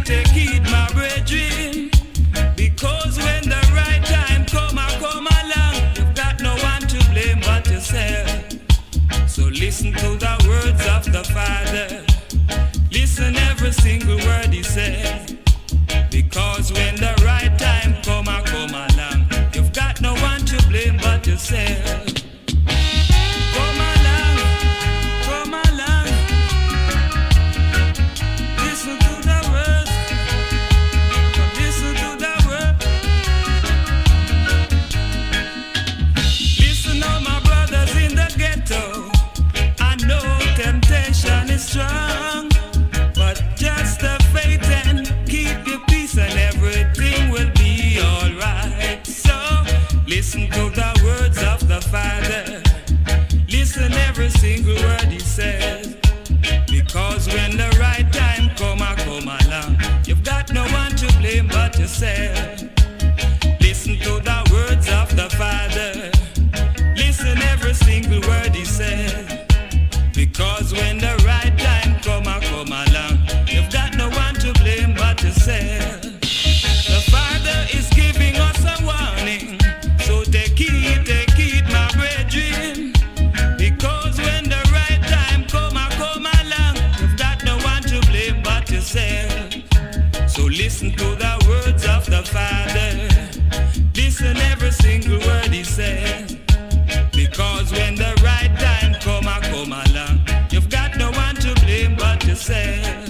take heed, my brethren, because when the right time come along, you've got no one to blame but yourself. So listen to the words of the Father. Listen every single word he said. Because when the right time come along, you've got no one to blame but yourself. Come along, come along. Listen to the words. Listen to the words. Listen all my brothers in the ghetto. I know temptation is strong, but just have faith and keep your peace and everything will be alright. So listen to the words of the Father. Listen every single word he says. Because when the right time come along, you've got no one to blame but yourself. Listen to the words of the Father. Listen every single word he says. Because when the right time come along, you've got no one to blame but yourself. The Father is giving us a warning, so take heed, my brethren. Because when the right time come along, you've got no one to blame but yourself. So listen to the words of the Father. Listen every single word he says. Because when the right time come along, you've got no one to blame but yourself.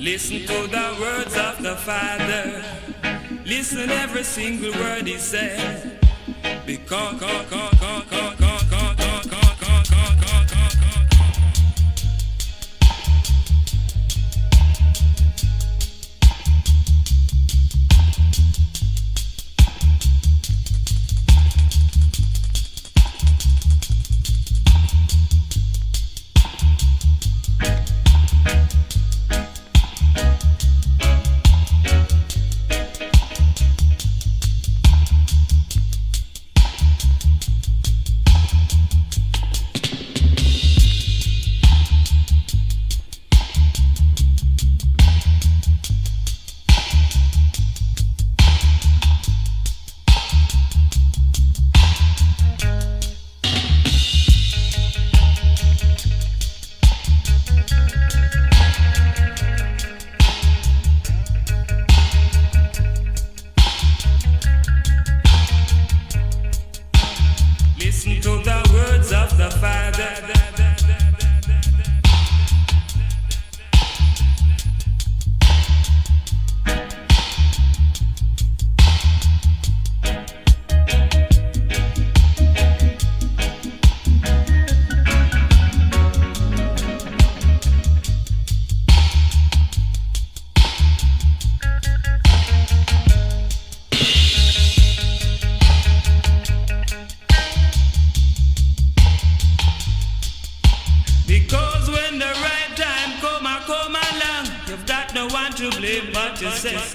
Listen to the words of the Father. Listen every single word he says. Because when the right time come along, you've got no one to blame but yourself.